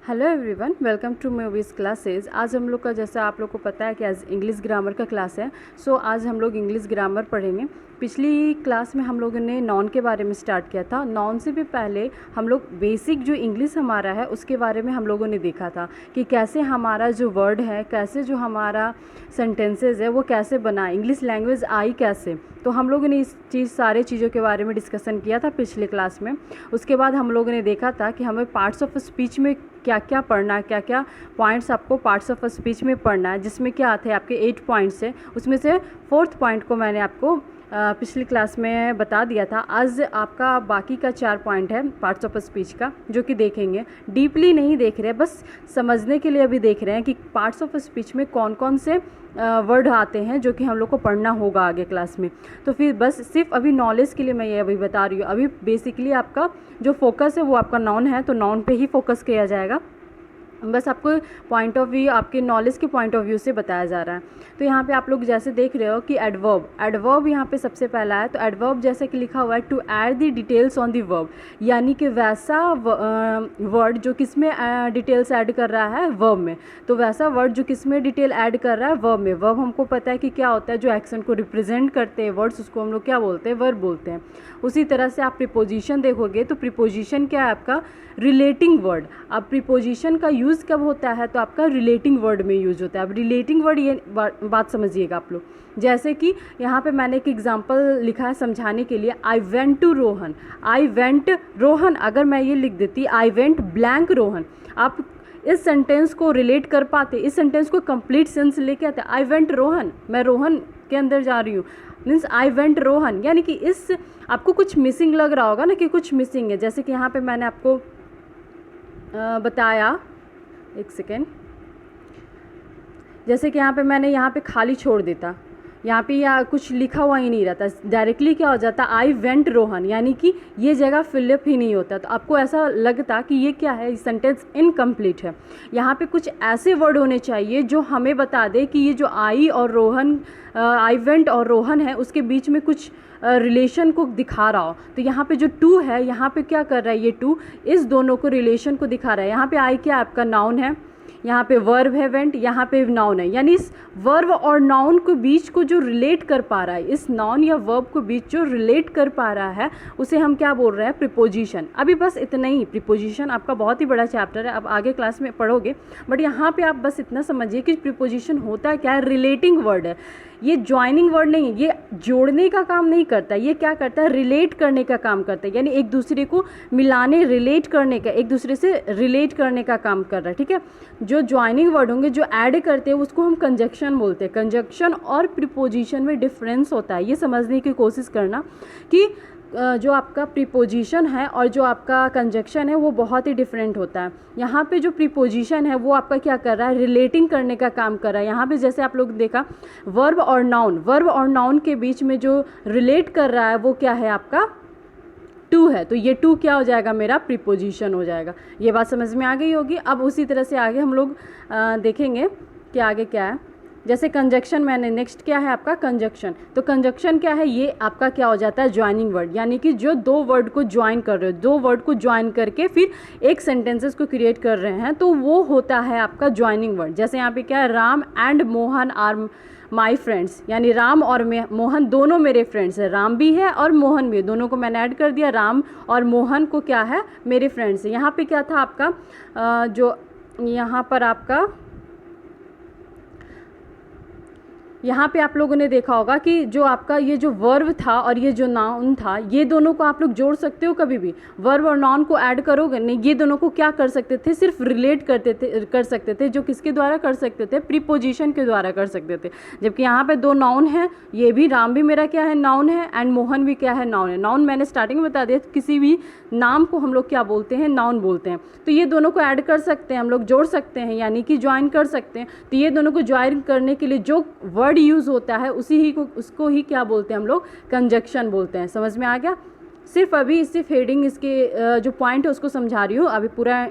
Hello everyone, welcome to movies classes. आज हम लोग का, जैसा आप लोग को पता है कि आज इंग्लिश ग्रामर का क्लास है। आज हम लोग इंग्लिश ग्रामर पढ़ेंगे। पिछली क्लास में हम लोगों ने नॉन के बारे में स्टार्ट किया था। नॉन से भी पहले हम लोग बेसिक जो इंग्लिश हमारा है उसके बारे में हम लोगों ने देखा था कि कैसे हमारा जो वर्ड है, कैसे जो हमारा सेंटेंसेस है वो कैसे बना, इंग्लिश लैंग्वेज आई कैसे। तो हम लोगों ने इस सारे चीज़ों के बारे में डिस्कशन किया था पिछले क्लास में। उसके बाद हम लोगों ने देखा था कि हमें पार्ट्स ऑफ स्पीच में क्या क्या पढ़ना है, क्या क्या पॉइंट्स आपको पार्ट्स ऑफ स्पीच में पढ़ना है, जिसमें क्या आते हैं आपके 8 पॉइंट्स है। उसमें से 4th पॉइंट को मैंने आपको पिछली क्लास में बता दिया था। आज आपका बाकी का 4 पॉइंट है पार्ट्स ऑफ स्पीच का, जो कि देखेंगे। डीपली नहीं देख रहे हैं, बस समझने के लिए अभी देख रहे हैं कि पार्ट्स ऑफ स्पीच में कौन कौन से वर्ड आते हैं जो कि हम लोग को पढ़ना होगा आगे क्लास में। तो फिर बस सिर्फ अभी नॉलेज के लिए मैं ये अभी बता रही हूँ। अभी बेसिकली आपका जो फोकस है वो आपका नॉन है, तो नॉन पे ही फोकस किया जाएगा। बस आपको पॉइंट ऑफ व्यू, आपके नॉलेज के पॉइंट ऑफ व्यू से बताया जा रहा है। तो यहाँ पे आप लोग जैसे देख रहे हो कि एडवर्ब यहाँ पे सबसे पहला है। तो एडवर्ब जैसे कि लिखा हुआ है to add the details on the verb, यानी कि वैसा वर्ड जो किस में डिटेल्स ऐड कर रहा है, वर्ब में। तो वैसा वर्ड जो किस में डिटेल ऐड कर रहा है, वर्ब में। वर्ब हमको पता है कि क्या होता है, जो एक्शन को रिप्रेजेंट करते हैं वर्ड्स, उसको हम लोग क्या बोलते हैं, वर्ब बोलते हैं। उसी तरह से आप प्रीपोजिशन देखोगे तो प्रीपोजिशन क्या है आपका, रिलेटिंग वर्ड। अब प्रीपोजिशन का यूज़ कब होता है, तो आपका रिलेटिंग वर्ड में यूज़ होता है। अब रिलेटिंग वर्ड, ये बात समझिएगा आप लोग। जैसे कि यहाँ पे मैंने एक एग्जांपल लिखा है समझाने के लिए, I went to Rohan. I went Rohan, अगर मैं ये लिख देती आई वेंट ब्लैंक रोहन, आप इस सेंटेंस को रिलेट कर पाते, इस सेंटेंस को कंप्लीट सेंस लेके आते। आई वेंट रोहन, मैं रोहन के अंदर जा रही हूँ, मीन्स आई वेंट रोहन, यानी कि इस आपको कुछ मिसिंग लग रहा होगा ना, कि कुछ मिसिंग है। जैसे कि यहाँ पे मैंने आपको बताया, एक सेकेंड, जैसे कि यहाँ पे मैंने यहाँ पे खाली छोड़ देता, यहाँ पे या कुछ लिखा हुआ ही नहीं रहता, डायरेक्टली क्या हो जाता, आई वेंट रोहन, यानी कि ये जगह फिलअप ही नहीं होता। तो आपको ऐसा लगता कि ये क्या है, सेंटेंस इनकम्प्लीट है। यहाँ पे कुछ ऐसे वर्ड होने चाहिए जो हमें बता दे कि ये जो आई और रोहन, आई वेंट और रोहन है, उसके बीच में कुछ रिलेशन को दिखा रहा हो। तो यहाँ पे जो टू है, यहाँ पे क्या कर रहा है, ये टू इस दोनों को रिलेशन को दिखा रहा है। यहाँ पे आई क्या आपका नाउन है, यहाँ पे वर्ब है वेंट, यहाँ पे नाउन है, यानी इस वर्ब और नाउन के बीच को जो रिलेट कर पा रहा है, इस नाउन या वर्ब को बीच जो रिलेट कर पा रहा है, उसे हम क्या बोल रहे हैं, प्रीपोजिशन। अभी बस इतना ही, प्रीपोजिशन आपका बहुत ही बड़ा चैप्टर है, अब आगे क्लास में पढ़ोगे। बट यहाँ पे आप बस इतना समझिए कि प्रीपोजिशन होता क्या है, रिलेटिंग वर्ड है। ये ज्वाइनिंग वर्ड नहीं है, ये जोड़ने का काम नहीं करता, ये क्या करता है, रिलेट करने का काम करता है, यानी एक दूसरे को मिलाने, रिलेट करने का, एक दूसरे से रिलेट करने का काम कर रहा है। ठीक है, जो ज्वाइनिंग वर्ड होंगे, जो ऐड करते हैं, उसको हम कंजक्शन बोलते हैं। कंजक्शन और प्रीपोजिशन में डिफरेंस होता है, ये समझने की कोशिश करना कि जो आपका प्रीपोजिशन है और जो आपका कंजक्शन है वो बहुत ही डिफरेंट होता है। यहाँ पे जो प्रीपोजिशन है वो आपका क्या कर रहा है, रिलेटिंग करने का काम कर रहा है। यहाँ पे जैसे आप लोग देखा, वर्ब और नाउन, वर्ब और नाउन के बीच में जो रिलेट कर रहा है वो क्या है आपका, टू है। तो ये टू क्या हो जाएगा, मेरा प्रीपोजिशन हो जाएगा। ये बात समझ में आ गई होगी। अब उसी तरह से आगे हम लोग देखेंगे कि आगे क्या है। जैसे कंजक्शन, मैंने नेक्स्ट क्या है आपका कंजक्शन। तो कंजक्शन क्या है, ये आपका क्या हो जाता है, ज्वाइनिंग वर्ड, यानी कि जो दो वर्ड को ज्वाइन कर रहे हो, दो वर्ड को ज्वाइन करके फिर एक सेंटेंसेस को क्रिएट कर रहे हैं, तो वो होता है आपका ज्वाइनिंग वर्ड। जैसे यहाँ पे क्या है, Ram and Mohan are my friends, यानी राम और मोहन दोनों मेरे फ्रेंड्स हैं। राम भी है और मोहन भी है, दोनों को मैंने ऐड कर दिया। राम और मोहन को क्या है, मेरे फ्रेंड्स है। यहाँ पे क्या था आपका जो यहाँ पर आपका, यहाँ पे आप लोगों ने देखा होगा कि जो आपका ये जो वर्ब था और ये जो नाउन था, ये दोनों को आप लोग जोड़ सकते हो कभी भी। वर्ब और नाउन को ऐड करोगे नहीं, ये दोनों को क्या कर सकते थे, सिर्फ रिलेट कर सकते थे। जो किसके द्वारा कर सकते थे, प्रीपोजिशन के द्वारा कर सकते थे। जबकि यहाँ पे दो नाउन है, ये भी राम भी मेरा क्या है, नाउन है, एंड मोहन भी क्या है, नाउन है। नाउन मैंने स्टार्टिंग में बता दिया, किसी भी नाम को हम लोग क्या बोलते हैं, नाउन बोलते हैं। तो ये दोनों को ऐड कर सकते हैं, हम लोग जोड़ सकते हैं, यानी कि ज्वाइन कर सकते हैं। तो ये दोनों को ज्वाइन करने के लिए जो वर्ड यूज़ होता है उसी ही को, उसको ही क्या बोलते हैं हम लोग, कंजक्शन बोलते हैं। समझ में आ गया। सिर्फ हेडिंग, इसके जो पॉइंट है उसको समझा रही हूँ, अभी पूरा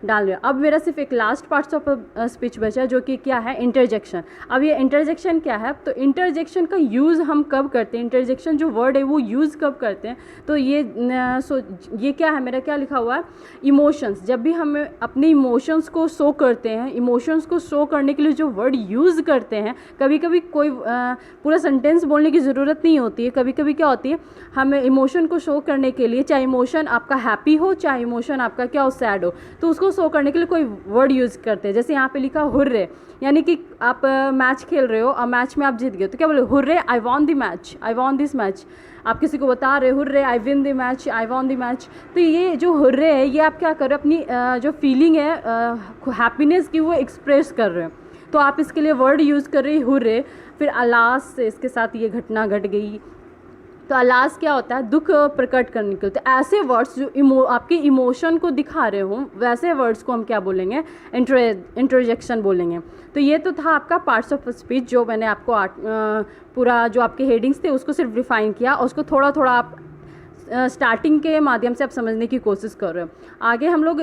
डाल रहे हो। अब मेरा सिर्फ एक लास्ट पार्ट्स ऑफ स्पीच बचा जो कि क्या है, इंटरजेक्शन। अब ये इंटरजेक्शन क्या है, तो इंटरजेक्शन का यूज़ हम कब करते हैं, इंटरजेक्शन जो वर्ड है वो यूज़ कब करते हैं, तो ये क्या है, मेरा क्या लिखा हुआ है, इमोशंस। जब भी हम अपने इमोशंस को शो करते हैं, इमोशंस को शो करने के लिए जो वर्ड यूज़ करते हैं, कभी कभी कोई पूरा सेंटेंस बोलने की ज़रूरत नहीं होती है, कभी कभी क्या होती है, हमें इमोशन को शो करने के लिए, चाहे इमोशन आपका हैप्पी हो चाहे इमोशन आपका क्या हो, सैड हो, तो उसको शो करने के लिए कोई वर्ड यूज़ करते हैं। जैसे यहाँ पे लिखा हुर्रे, यानी कि आप मैच खेल रहे हो और मैच में आप जीत गए तो क्या बोले, hurray I won the match, I von this match. आप किसी को बता रहे हो hurray I win the match, I won the match. तो ये जो हुर्रे है ये आप क्या कर रहे हो, अपनी जो फीलिंग है हैप्पीनेस की वो एक्सप्रेस कर रहे हो, तो आप इसके लिए वर्ड यूज़ कर रहे हो हुर्रे। फिर अलास से इसके साथ ये घटना घट गई, तो अलास क्या होता है, दुख प्रकट करने के। तो ऐसे वर्ड्स जो आपके इमोशन को दिखा रहे हो वैसे वर्ड्स को हम क्या बोलेंगे, इंटरजेक्शन बोलेंगे। तो ये तो था आपका पार्ट्स ऑफ स्पीच जो मैंने आपको पूरा जो आपके हेडिंग्स थे उसको सिर्फ रिफाइन किया और उसको थोड़ा थोड़ा आप स्टार्टिंग के माध्यम से आप समझने की कोशिश कर रहे हो। आगे हम लोग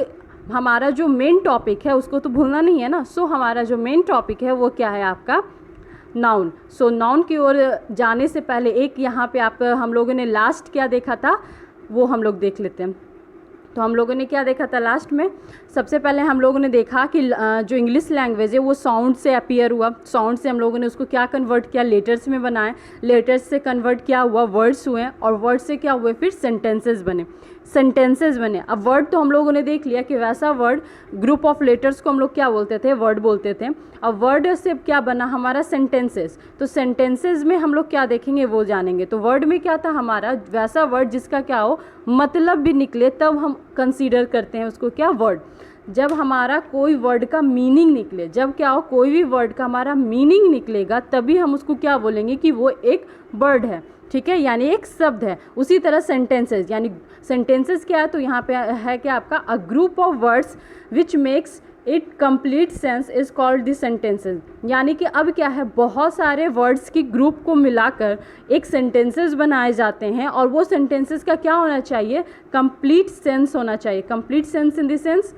हमारा जो मेन टॉपिक है उसको तो भूलना नहीं है ना। सो हमारा जो मेन टॉपिक है वो क्या है आपका, नाउन। सो नाउन की ओर जाने से पहले एक यहाँ पे आप हम लोगों ने लास्ट क्या देखा था वो हम लोग देख लेते हैं। तो हम लोगों ने क्या देखा था लास्ट में, सबसे पहले हम लोगों ने देखा कि जो इंग्लिश लैंग्वेज है वो साउंड से अपीयर हुआ, साउंड से हम लोगों ने उसको क्या कन्वर्ट किया, लेटर्स में बनाए, लेटर्स से कन्वर्ट क्या हुआ, वर्ड्स हुए, और वर्ड से क्या हुए, फिर सेंटेंसेस बने, सेंटेंसेस बने। अब वर्ड तो हम लोगों ने देख लिया कि वैसा वर्ड, ग्रुप ऑफ लेटर्स को हम लोग क्या बोलते थे, वर्ड बोलते थे। अब वर्ड से क्या बना हमारा, सेंटेंसेस। तो सेंटेंसेस में हम लोग क्या देखेंगे वो जानेंगे। तो वर्ड में क्या था हमारा, वैसा वर्ड जिसका क्या हो, मतलब भी निकले, तब हम कंसीडर करते हैं उसको क्या, वर्ड। जब हमारा कोई वर्ड का मीनिंग निकले, जब क्या हो, कोई भी वर्ड का हमारा मीनिंग निकलेगा तभी हम उसको क्या बोलेंगे कि वो एक वर्ड है, ठीक है, यानी एक शब्द है। उसी तरह सेंटेंसेस, यानी सेंटेंसेस क्या है, तो यहाँ पे है क्या आपका, a group of words which makes it complete sense is called the sentences. यानी कि अब क्या है, बहुत सारे वर्ड्स की ग्रुप को मिलाकर एक सेंटेंसेस बनाए जाते हैं और वो सेंटेंसेस का क्या होना चाहिए, कंप्लीट सेंस होना चाहिए। Complete sense in the sense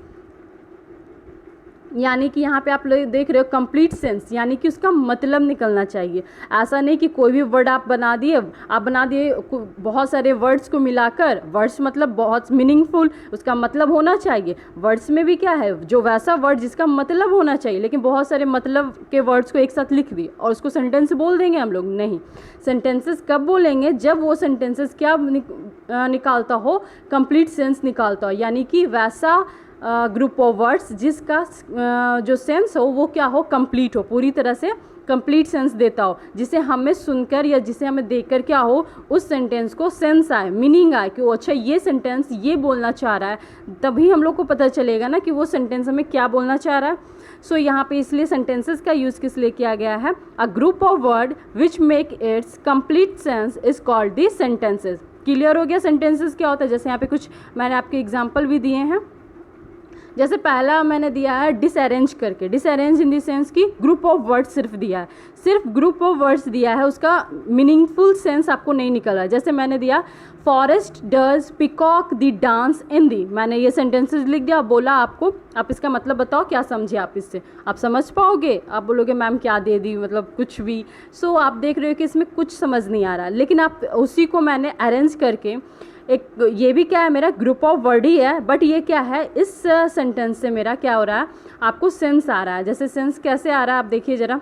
यानी कि यहाँ पे आप लोग देख रहे हो कंप्लीट सेंस, यानी कि उसका मतलब निकलना चाहिए। ऐसा नहीं कि कोई भी वर्ड आप बना दिए बहुत सारे वर्ड्स को मिलाकर, वर्ड्स मतलब बहुत मीनिंगफुल, उसका मतलब होना चाहिए। वर्ड्स में भी क्या है, जो वैसा वर्ड जिसका मतलब होना चाहिए, लेकिन बहुत सारे मतलब के वर्ड्स को एक साथ लिख दिए और उसको सेंटेंस बोल देंगे हम लोग, नहीं। सेंटेंसेस कब बोलेंगे, जब वो सेंटेंसेस क्या निकालता हो, कंप्लीट सेंस निकालता हो, यानी कि वैसा ग्रुप ऑफ वर्ड्स जिसका जो सेंस हो वो क्या हो, कंप्लीट हो, पूरी तरह से कंप्लीट सेंस देता हो, जिसे हमें सुनकर या जिसे हमें देखकर क्या हो, उस सेंटेंस को सेंस आए, मीनिंग आए कि वो अच्छा ये सेंटेंस ये बोलना चाह रहा है, तभी हम लोग को पता चलेगा ना कि वो सेंटेंस हमें क्या बोलना चाह रहा है। सो यहाँ पे इसलिए सेंटेंसेस का यूज़ किस लिए किया गया है, a group of word which make it's complete sense is called the sentences. Clear हो गया सेंटेंसेस क्या होता है। जैसे यहाँ पे कुछ मैंने आपके एग्जाम्पल भी दिए हैं। जैसे पहला मैंने दिया है डिसअरेंज करके, डिसअरेंज इन द सेंस की ग्रुप ऑफ वर्ड्स सिर्फ दिया है, सिर्फ ग्रुप ऑफ वर्ड्स दिया है, उसका मीनिंगफुल सेंस आपको नहीं निकल रहा है। जैसे मैंने दिया forest does peacock the dance in the, मैंने ये सेंटेंसेस लिख दिया, बोला आपको, आप इसका मतलब बताओ क्या समझे आप इससे, आप समझ पाओगे, आप बोलोगे मैम क्या दे दी, मतलब कुछ भी। सो आप देख रहे हो कि इसमें कुछ समझ नहीं आ रहा, लेकिन आप उसी को मैंने अरेंज करके एक, ये भी क्या है मेरा ग्रुप ऑफ वर्ड ही है, बट ये क्या है, इस सेंटेंस से मेरा क्या हो रहा है, आपको सेंस आ रहा है। जैसे सेंस कैसे आ रहा है आप देखिए ज़रा,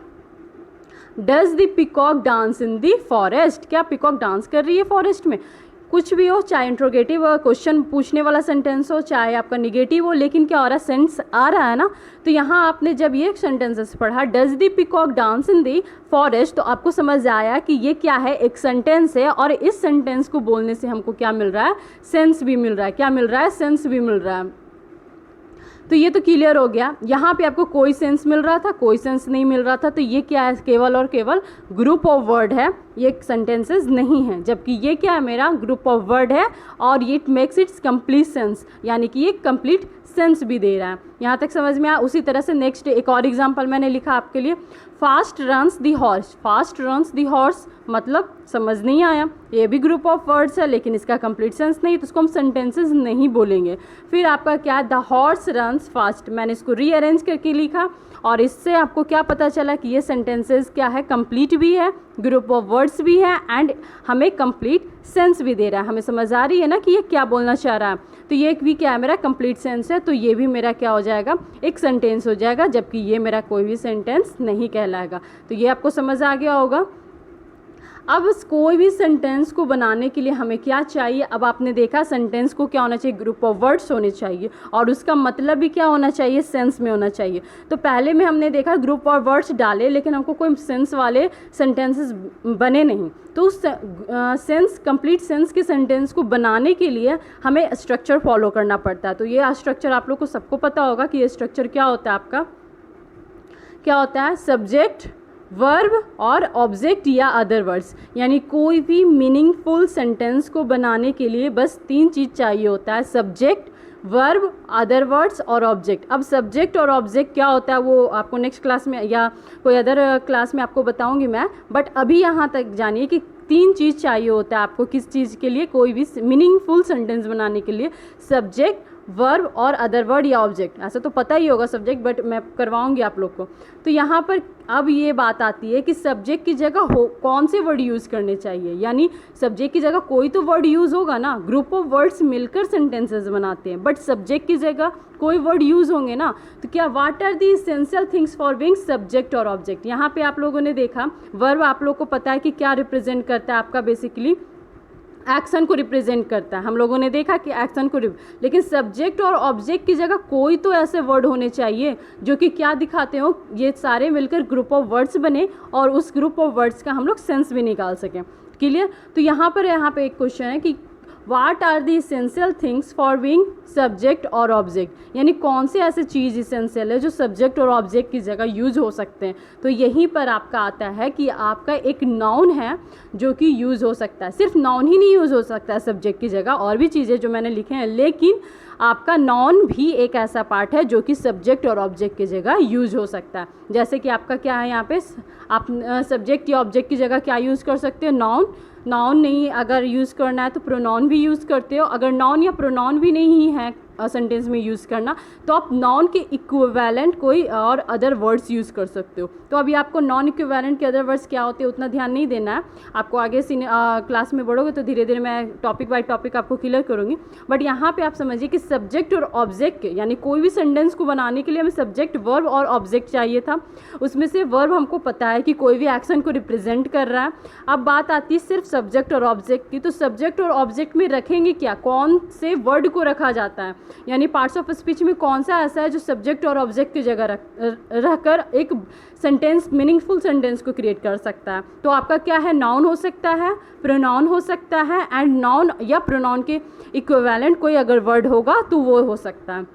does the peacock dance in the forest, क्या पिकॉक डांस कर रही है फॉरेस्ट में, कुछ भी हो, चाहे इंट्रोगेटिव क्वेश्चन पूछने वाला सेंटेंस हो, चाहे आपका निगेटिव हो, लेकिन क्या हो रहा है, सेंस आ रहा है ना। तो यहाँ आपने जब ये सेंटेंसेस पढ़ा, does the peacock dance in the forest, तो आपको समझ आया कि ये क्या है, एक सेंटेंस है, और इस सेंटेंस को बोलने से हमको क्या मिल रहा है, सेंस भी मिल रहा है। क्या मिल रहा है, सेंस भी मिल रहा है। तो ये तो क्लियर हो गया। यहाँ पे आपको कोई सेंस मिल रहा था, कोई सेंस नहीं मिल रहा था, तो ये क्या है, केवल और केवल ग्रुप ऑफ वर्ड है। ये सेंटेंसेस नहीं हैं, जबकि ये क्या है, मेरा ग्रुप ऑफ वर्ड है और it makes it's complete sense, यानी कि ये कंप्लीट सेंस भी दे रहा है। यहाँ तक समझ में आया। उसी तरह से नेक्स्ट एक और एग्जांपल मैंने लिखा आपके लिए, fast runs the horse. Fast runs the horse मतलब समझ नहीं आया, ये भी ग्रुप ऑफ वर्ड्स है लेकिन इसका कंप्लीट सेंस नहीं, तो उसको हम सेंटेंसेस नहीं बोलेंगे। फिर आपका क्या है, द हॉर्स रन्स फास्ट, मैंने इसको रीअरेंज करके लिखा और इससे आपको क्या पता चला कि ये सेंटेंसेस क्या है, कंप्लीट भी है, ग्रुप ऑफ वर्ड्स भी है एंड हमें कंप्लीट सेंस भी दे रहा है। हमें समझ आ रही है ना कि ये क्या बोलना चाह रहा है। तो ये भी क्या है, मेरा कंप्लीट सेंस है, तो ये भी मेरा क्या हो जाएगा, एक सेंटेंस हो जाएगा, जबकि ये मेरा कोई भी सेंटेंस नहीं कहलाएगा। तो ये आपको समझ आ गया होगा। अब कोई भी सेंटेंस को बनाने के लिए हमें क्या चाहिए, अब आपने देखा सेंटेंस को क्या होना चाहिए, ग्रुप ऑफ वर्ड्स होने चाहिए और उसका मतलब भी क्या होना चाहिए, सेंस में होना चाहिए। तो पहले में हमने देखा ग्रुप ऑफ वर्ड्स डाले लेकिन हमको कोई सेंस वाले सेंटेंसेस बने नहीं। तो उस सेंस, कंप्लीट सेंस के सेंटेंस को बनाने के लिए हमें स्ट्रक्चर फॉलो करना पड़ता है। तो ये स्ट्रक्चर आप लोग को सबको पता होगा कि ये स्ट्रक्चर क्या होता है, आपका क्या होता है, सब्जेक्ट, वर्ब और ऑब्जेक्ट या अदर वर्ड्स। यानी कोई भी मीनिंगफुल सेंटेंस को बनाने के लिए बस 3 चीज़ चाहिए होता है, सब्जेक्ट, वर्ब, अदर वर्ड्स और ऑब्जेक्ट। अब सब्जेक्ट और ऑब्जेक्ट क्या होता है वो आपको नेक्स्ट क्लास में या कोई अदर क्लास में आपको बताऊंगी मैं, बट अभी यहाँ तक जानिए कि 3 चीज़ चाहिए होता है आपको किस चीज़ के लिए, कोई भी मीनिंगफुल सेंटेंस बनाने के लिए, सब्जेक्ट, वर्ब और अदर वर्ड या ऑब्जेक्ट। ऐसा तो पता ही होगा सब्जेक्ट, बट मैं करवाऊंगी आप लोग को। तो यहाँ पर अब ये बात आती है कि सब्जेक्ट की जगह कौन से वर्ड यूज़ करने चाहिए। यानी सब्जेक्ट की जगह कोई तो वर्ड यूज़ होगा ना, ग्रुप ऑफ वर्ड्स मिलकर सेंटेंसेस बनाते हैं, बट सब्जेक्ट की जगह कोई वर्ड यूज़ होंगे ना। तो क्या, what are the essential things for being subject और ऑब्जेक्ट। यहाँ पे आप लोगों ने देखा वर्ब आप लोग को पता है कि क्या रिप्रेजेंट करता है, आपका बेसिकली एक्शन को रिप्रेजेंट करता है। हम लोगों ने देखा कि एक्शन को लेकिन सब्जेक्ट और ऑब्जेक्ट की जगह कोई तो ऐसे वर्ड होने चाहिए जो कि क्या दिखाते हो, ये सारे मिलकर ग्रुप ऑफ वर्ड्स बने और उस ग्रुप ऑफ वर्ड्स का हम लोग सेंस भी निकाल सकें। क्लियर। तो यहाँ पे एक क्वेश्चन है कि what are the essential things for being subject और ऑब्जेक्ट। यानी कौन से ऐसे चीज़ इसेंशियल है जो सब्जेक्ट और ऑब्जेक्ट की जगह यूज़ हो सकते हैं। तो यहीं पर आपका आता है कि आपका एक नाउन है जो कि यूज़ हो सकता है। सिर्फ नाउन ही नहीं यूज़ हो सकता है सब्जेक्ट की जगह, और भी चीज़ें जो मैंने लिखे हैं, लेकिन आपका नाउन भी एक ऐसा पार्ट है जो कि सब्जेक्ट और ऑब्जेक्ट की जगह यूज़ हो सकता है। जैसे कि आपका क्या है, यहाँ पे आप सब्जेक्ट या ऑब्जेक्ट की जगह क्या यूज़ कर सकते हो, नाउन। नाउन नहीं अगर यूज़ करना है तो प्रोनाउन भी यूज़ करते हो। अगर नाउन या प्रोनाउन भी नहीं है सेंटेंस में यूज़ करना, तो आप नाउन के इक्विवेलेंट कोई और अदर वर्ड्स यूज़ कर सकते हो। तो अभी आपको नॉन इक्विवेलेंट के अदर वर्ड्स क्या होते हैं उतना ध्यान नहीं देना है, आपको आगे क्लास में बढ़ोगे तो धीरे धीरे मैं टॉपिक बाय टॉपिक आपको क्लियर करूँगी। बट यहाँ पे आप समझिए कि सब्जेक्ट और ऑब्जेक्ट, यानी कोई भी सेंटेंस को बनाने के लिए हमें सब्जेक्ट, वर्ब और ऑब्जेक्ट चाहिए था। उसमें से वर्ब हमको पता है कि कोई भी एक्शन को रिप्रेजेंट कर रहा है। अब बात आती है सिर्फ सब्जेक्ट और ऑब्जेक्ट की, तो सब्जेक्ट और ऑब्जेक्ट में रखेंगे क्या, कौन से वर्ड को रखा जाता है, यानी पार्ट्स ऑफ स्पीच में कौन सा ऐसा है जो सब्जेक्ट और ऑब्जेक्ट की जगह रखकर एक सेंटेंस, मीनिंगफुल सेंटेंस को क्रिएट कर सकता है। तो आपका क्या है, नाउन हो सकता है, प्रोनाउन हो सकता है, एंड नाउन या प्रोनाउन के इक्विवेलेंट कोई अगर वर्ड होगा तो वो हो सकता है।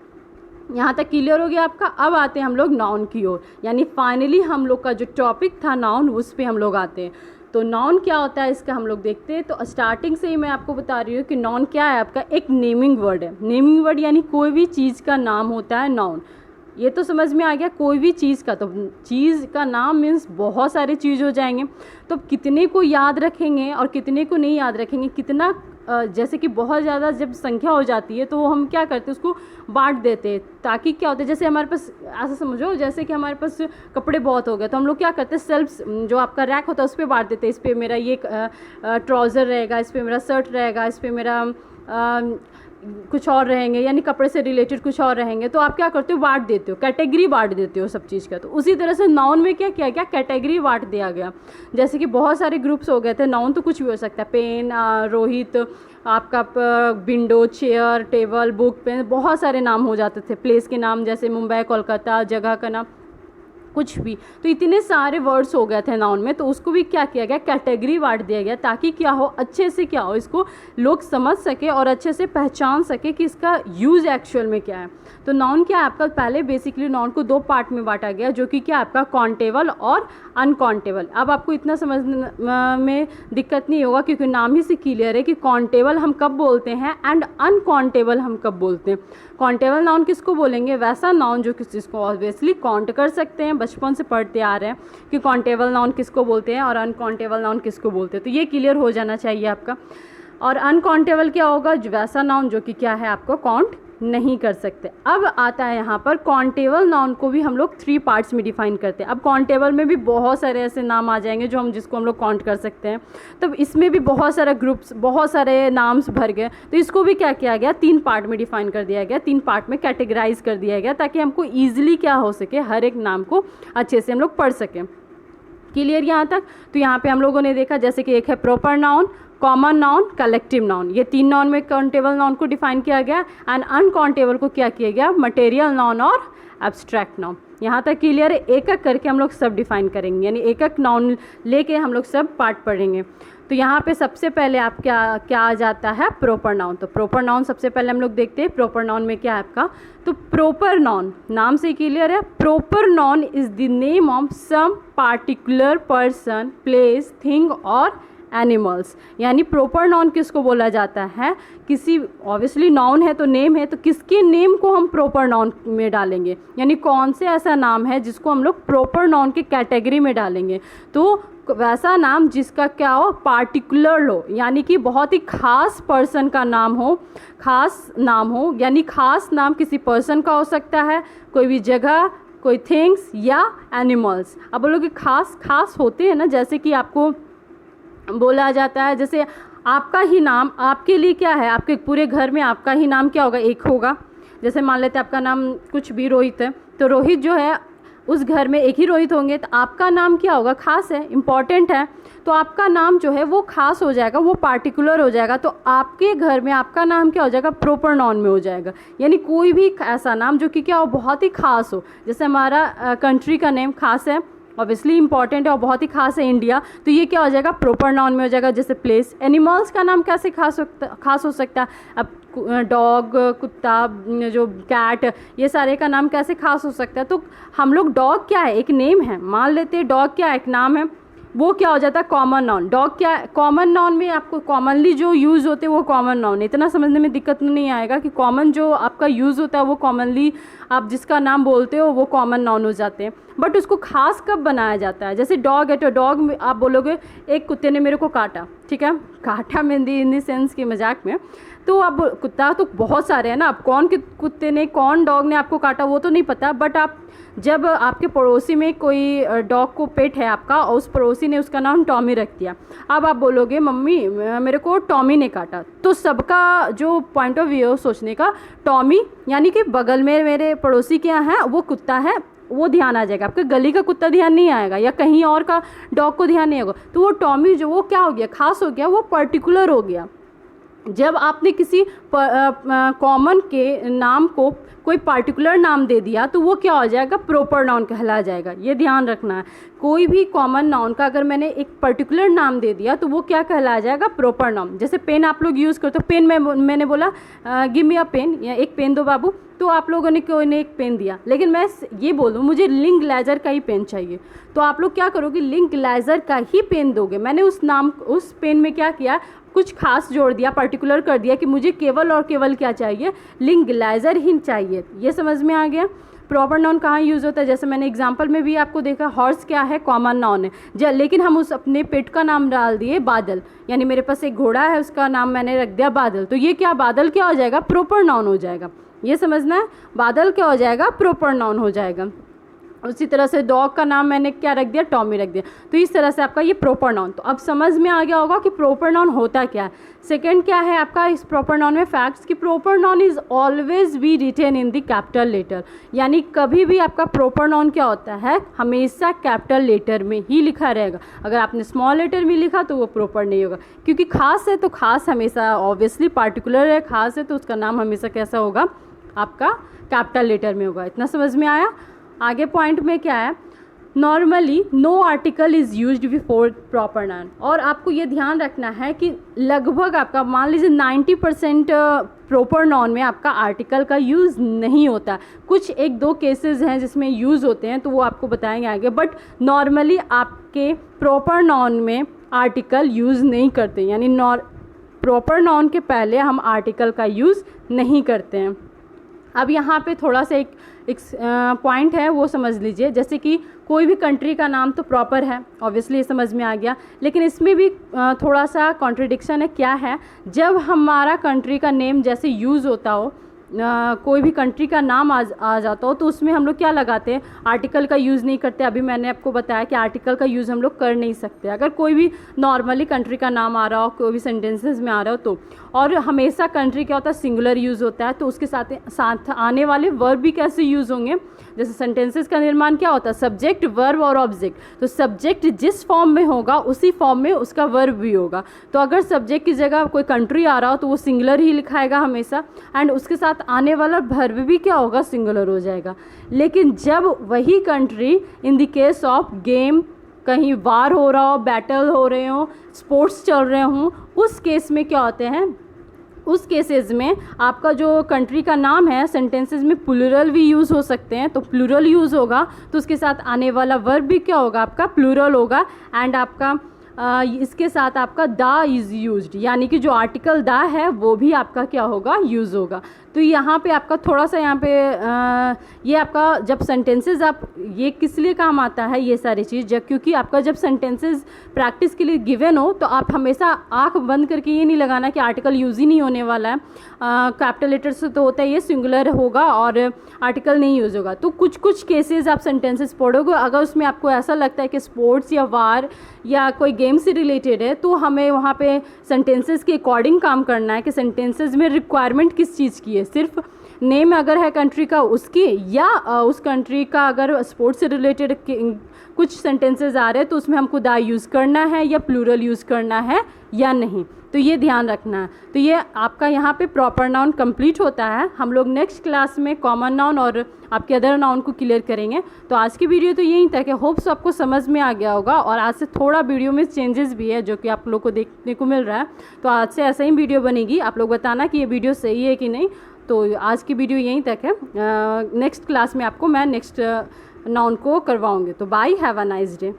यहाँ तक क्लियर हो गया आपका। अब आते हैं हम लोग नाउन की ओर, यानी फाइनली हम लोग का जो टॉपिक था नाउन, उस पर हम लोग आते हैं। तो नाउन क्या होता है इसका हम लोग देखते हैं। तो स्टार्टिंग से ही मैं आपको बता रही हूँ कि नाउन क्या है, आपका एक नेमिंग वर्ड है। नेमिंग वर्ड यानी कोई भी चीज़ का नाम होता है नाउन। ये तो समझ में आ गया, कोई भी चीज़ का, तो चीज़ का नाम मीन्स बहुत सारे चीज़ हो जाएंगे। तो कितने को याद रखेंगे और कितने को नहीं याद रखेंगे, कितना जैसे कि बहुत ज़्यादा जब संख्या हो जाती है तो हम क्या करते हैं, उसको बांट देते हैं, ताकि क्या होता है, जैसे हमारे पास ऐसा समझो जैसे कि हमारे पास कपड़े बहुत हो गए तो हम लोग क्या करते हैं, सेल्फ जो आपका रैक होता है उस पर बांट देते हैं। इस पर मेरा ये ट्राउज़र रहेगा, इस पर मेरा शर्ट रहेगा, इस पर मेरा कुछ और रहेंगे, यानी कपड़े से रिलेटेड कुछ और रहेंगे। तो आप क्या करते हो, बांट देते हो, कैटेगरी बांट देते हो सब चीज़ का। तो उसी तरह से नाउन में क्या किया गया, कैटेगरी बांट दिया गया। जैसे कि बहुत सारे ग्रुप्स हो गए थे, नाउन तो कुछ भी हो सकता है, पेन, रोहित, आपका window, chair, table, book, pen, बहुत सारे नाम हो जाते थे। प्लेस के नाम जैसे मुंबई, कोलकाता, जगह का नाम, कुछ भी। तो इतने सारे वर्ड्स हो गए थे नाउन में, तो उसको भी क्या किया गया, कैटेगरी बांट दिया गया, ताकि क्या हो, अच्छे से क्या हो, इसको लोग समझ सके और अच्छे से पहचान सके कि इसका यूज़ एक्चुअल में क्या है। तो नाउन क्या है आपका, पहले बेसिकली नाउन को दो पार्ट में बांटा गया, जो कि क्या आपका काउंटेबल और अनकाउंटेबल। अब आपको इतना समझने में दिक्कत नहीं होगा, क्योंकि नाम ही से क्लियर है कि काउंटेबल हम कब बोलते हैं एंड अनकाउंटेबल हम कब बोलते हैं। काउंटेबल नाउन किसको बोलेंगे, वैसा नाउन जो किस चीज़ को ऑब्वियसली काउंट कर सकते हैं, बचपन से पढ़ते आ रहे हैं कि काउंटेबल नाउन किसको बोलते हैं और अनकाउंटेबल नाउन किसको बोलते हैं। तो ये क्लियर हो जाना चाहिए आपका। और अनकाउंटेबल क्या होगा, वैसा नाउन जो कि क्या है आपको काउंट नहीं कर सकते। अब आता है यहाँ पर काउंटेबल नाउन को भी हम लोग 3 पार्ट्स में डिफाइन करते हैं। अब काउंटेबल में भी बहुत सारे ऐसे नाम आ जाएंगे जो जिसको हम लोग काउंट कर सकते हैं। तब इसमें भी बहुत सारा ग्रुप्स, बहुत सारे नाम्स भर गए, तो इसको भी क्या किया गया, 3 पार्ट में डिफाइन कर दिया गया, 3 पार्ट में कैटेगराइज कर दिया गया, ताकि हमको ईजिली क्या हो सके, हर एक नाम को अच्छे से हम लोग पढ़ सकें। क्लियर यहाँ तक। तो यहाँ पे हम लोगों ने देखा जैसे कि एक है proper noun, common noun, collective noun. ये 3 नाउन में काउंटेबल नाउन को डिफाइन किया गया, एंड अनकाउंटेबल को क्या किया गया, मटेरियल नाउन और एब्स्ट्रैक्ट नाउन। यहाँ तक क्लियर है। एक एक करके हम लोग सब डिफाइन करेंगे, यानी एक एक नाउन लेके हम लोग सब पार्ट पढ़ेंगे। तो यहाँ पे सबसे पहले आप क्या आ जाता है, प्रॉपर नाउन। तो प्रॉपर नाउन सबसे पहले हम लोग देखते हैं प्रॉपर नाउन में क्या है आपका। तो प्रॉपर नाउन नाम से क्लियर है, proper noun is the name of some particular person, place, thing और एनिमल्स। यानी प्रॉपर नाउन किसको बोला जाता है, किसी ऑब्वियसली नाउन है तो नेम है, तो किसके नेम को हम प्रॉपर नाउन में डालेंगे, यानी कौन से ऐसा नाम है जिसको हम लोग प्रॉपर नाउन के कैटेगरी में डालेंगे। तो वैसा नाम जिसका क्या हो, पार्टिकुलर हो, यानी कि बहुत ही खास पर्सन का नाम हो, खास नाम हो, यानी खास नाम किसी पर्सन का हो सकता है, कोई भी जगह, कोई थिंग्स या एनिमल्स। अब बोलोगे खास होते हैं ना, जैसे कि आपको बोला जाता है, जैसे आपका ही नाम आपके लिए क्या है, आपके पूरे घर में आपका ही नाम क्या होगा, एक होगा। जैसे मान लेते हैं आपका नाम कुछ भी रोहित है, तो रोहित जो है उस घर में एक ही रोहित होंगे, तो आपका नाम क्या होगा, खास है, इम्पॉर्टेंट है, तो आपका नाम जो है वो खास हो जाएगा, वो पार्टिकुलर हो जाएगा। तो आपके घर में आपका नाम क्या हो जाएगा, प्रॉपर नाउन में हो जाएगा। यानी कोई भी ऐसा नाम जो कि क्या हो, बहुत ही खास हो। जैसे हमारा कंट्री का नेम खास है, ऑब्वियसली इंपॉर्टेंट है और बहुत ही खास है इंडिया, तो ये क्या हो जाएगा, प्रॉपर नाउन में हो जाएगा। जैसे प्लेस, एनिमल्स का नाम कैसे खास हो सकता है, अब डॉग, कुत्ता, जो कैट, ये सारे का नाम कैसे खास हो सकता है। तो हम लोग डॉग क्या है, एक नेम है, मान लेते हैं डॉग क्या है, एक नाम है, वो क्या हो जाता है कॉमन नाउन। डॉग क्या है, कॉमन नाउन में आपको कॉमनली जो यूज़ होते हैं वो कॉमन नाउन। इतना समझने में दिक्कत नहीं आएगा कि कॉमन जो आपका यूज़ होता है वो कॉमनली आप जिसका नाम बोलते हो वो कॉमन नाउन हो जाते हैं। बट उसको खास कब बनाया जाता है, जैसे डॉग है, तो डॉग में आप बोलोगे एक कुत्ते ने मेरे को काटा, ठीक है, काटा में इन दी सेंस के मजाक में, तो अब कुत्ता तो बहुत सारे हैं ना, अब कौन के कुत्ते ने, कौन डॉग ने आपको काटा वो तो नहीं पता, बट आप जब आपके पड़ोसी में कोई डॉग को पेट है आपका और उस पड़ोसी ने उसका नाम टॉमी रख दिया, अब आप बोलोगे मम्मी मेरे को टॉमी ने काटा, तो सबका जो पॉइंट ऑफ व्यू सोचने का, टॉमी यानी कि बगल में मेरे पड़ोसी के यहाँ है वो कुत्ता है, वो ध्यान आ जाएगा, आपके गली का कुत्ता ध्यान नहीं आएगा या कहीं और का डॉग को ध्यान नहीं होगा। तो वो टॉमी जो वो क्या हो गया, खास हो गया, वो पर्टिकुलर हो गया। जब आपने किसी कॉमन के नाम को कोई पार्टिकुलर नाम दे दिया तो वो क्या हो जाएगा, प्रॉपर नाउन कहला जाएगा। ये ध्यान रखना है, कोई भी कॉमन नाउन का अगर मैंने एक पर्टिकुलर नाम दे दिया तो वो क्या कहला जाएगा, प्रॉपर नाउन। जैसे पेन आप लोग यूज़ करते हो, पेन मैंने बोला गिव मी अ पेन, या एक पेन दो बाबू, तो आप लोगों ने कोई ने एक पेन दिया, लेकिन मैं ये बोलूँ मुझे लिंक लेजर का ही पेन चाहिए, तो आप लोग क्या करोगे, लिंक लेजर का ही पेन दोगे। मैंने उस पेन में क्या किया, कुछ खास जोड़ दिया, पर्टिकुलर कर दिया कि मुझे केवल और केवल क्या चाहिए, लिंक लेजर ही चाहिए। ये समझ में आ गया। प्रॉपर नाउन कहाँ यूज़ होता है, जैसे मैंने एग्जांपल में भी आपको देखा, हॉर्स क्या है, कॉमन नाउन है, लेकिन हम उस अपने पेट का नाम डाल दिए बादल, यानी मेरे पास एक घोड़ा है उसका नाम मैंने रख दिया बादल, तो ये क्या, बादल क्या हो जाएगा, प्रॉपर नाउन हो जाएगा। ये समझना है, बादल क्या हो जाएगा, प्रॉपर नाउन हो जाएगा। उसी तरह से डॉग का नाम मैंने क्या रख दिया, टॉमी रख दिया, तो इस तरह से आपका ये प्रॉपर नाउन। तो अब समझ में आ गया होगा कि प्रॉपर नाउन होता क्या है। सेकंड क्या है आपका इस प्रॉपर नाउन में फैक्ट्स, कि proper noun is always be written in the capital letter, यानी कभी भी आपका प्रॉपर नाउन क्या होता है, हमेशा कैपिटल लेटर में ही लिखा रहेगा। अगर आपने स्मॉल लेटर में लिखा तो वो प्रॉपर नहीं होगा, क्योंकि खास है तो खास हमेशा ऑब्वियसली पार्टिकुलर है, खास है तो उसका नाम हमेशा कैसा होगा, आपका कैपिटल लेटर में होगा। इतना समझ में आया। आगे पॉइंट में क्या है, normally no article is used before proper noun. और आपको ये ध्यान रखना है कि लगभग आपका मान लीजिए 90% प्रॉपर नाउन में आपका आर्टिकल का यूज़ नहीं होता। कुछ एक दो केसेस हैं जिसमें यूज़ होते हैं, तो वो आपको बताएंगे आगे, बट नॉर्मली आपके प्रॉपर नाउन में आर्टिकल यूज़ नहीं करते, यानी प्रॉपर नाउन के पहले हम आर्टिकल का यूज़ नहीं करते हैं। अब यहाँ पे थोड़ा सा एक पॉइंट है वो समझ लीजिए, जैसे कि कोई भी कंट्री का नाम तो प्रॉपर है, ऑब्वियसली ये समझ में आ गया, लेकिन इसमें भी थोड़ा सा कॉन्ट्रडिक्शन है। क्या है, जब हमारा कंट्री का नेम जैसे यूज़ होता हो, कोई भी कंट्री का नाम आ जाता हो, तो उसमें हम लोग क्या लगाते हैं, आर्टिकल का यूज़ नहीं करते। अभी मैंने आपको बताया कि आर्टिकल का यूज़ हम लोग कर नहीं सकते अगर कोई भी नॉर्मली कंट्री का नाम आ रहा हो, कोई भी सेंटेंसेस में आ रहा हो तो। और हमेशा कंट्री क्या होता है, सिंगुलर यूज़ होता है, तो उसके साथ आने वाले वर्ब भी कैसे यूज़ होंगे। जैसे सेंटेंसेस का निर्माण क्या होता है, सब्जेक्ट, वर्ब और ऑब्जेक्ट। तो सब्जेक्ट जिस फॉर्म में होगा उसी फॉर्म में उसका वर्ब भी होगा। तो अगर सब्जेक्ट की जगह कोई कंट्री आ रहा हो तो वो सिंगुलर ही लिखाएगा हमेशा, एंड उसके साथ आने वाला वर्ब भी क्या होगा, सिंगुलर हो जाएगा। लेकिन जब वही country in the case of game, कहीं वार हो रहा हो, बैटल हो रहे हो, स्पोर्ट्स चल रहे हों, उस केस में क्या होते हैं, उस केसेस में आपका जो कंट्री का नाम है सेंटेंसेस में प्लूरल भी यूज़ हो सकते हैं। तो प्लूरल यूज़ होगा तो उसके साथ आने वाला वर्ब भी क्या होगा, आपका प्लूरल होगा। एंड आपका इसके साथ आपका दा इज़ यूज्ड, यानी कि जो आर्टिकल दा है वो भी आपका क्या होगा, यूज़ होगा। तो यहाँ पे आपका थोड़ा सा यहाँ पे ये आपका जब सेंटेंसेस आप ये किस लिए काम आता है ये सारी चीज़, जब क्योंकि आपका जब सेंटेंसेस प्रैक्टिस के लिए गिवन हो तो आप हमेशा आंख बंद करके ये नहीं लगाना कि आर्टिकल यूज़ ही नहीं होने वाला है। कैपिटल लेटर से तो होता है ये सिंगुलर होगा और आर्टिकल नहीं यूज़ होगा। तो कुछ कुछ केसेस आप सेंटेंसेस पढ़ोगे, अगर उसमें आपको ऐसा लगता है कि स्पोर्ट्स या वार या कोई गेम से रिलेटेड है, तो हमें वहाँ पे सेंटेंसेस के अकॉर्डिंग काम करना है कि सेंटेंसेस में रिक्वायरमेंट किस चीज़ की है, सिर्फ नेम अगर है कंट्री का उसकी, या उस कंट्री का अगर स्पोर्ट्स से रिलेटेड कुछ सेंटेंसेस आ रहे हैं तो उसमें हमको दा यूज़ करना है या प्लूरल यूज़ करना है या नहीं। तो ये ध्यान रखना है। तो ये आपका यहाँ पे प्रॉपर नाउन कंप्लीट होता है। हम लोग नेक्स्ट क्लास में कॉमन नाउन और आपके अदर नाउन को क्लियर करेंगे। तो आज की वीडियो तो यहीं तक है, होप्स आपको समझ में आ गया होगा। और आज से थोड़ा वीडियो में चेंजेस भी है जो कि आप लोग को देखने को मिल रहा है। तो आज से ऐसा ही वीडियो बनेगी, आप लोग बताना कि ये वीडियो सही है कि नहीं। तो आज की वीडियो यहीं तक है, नेक्स्ट क्लास में आपको मैं नेक्स्ट नाउन को करवाऊँगी। तो bye, have a nice day.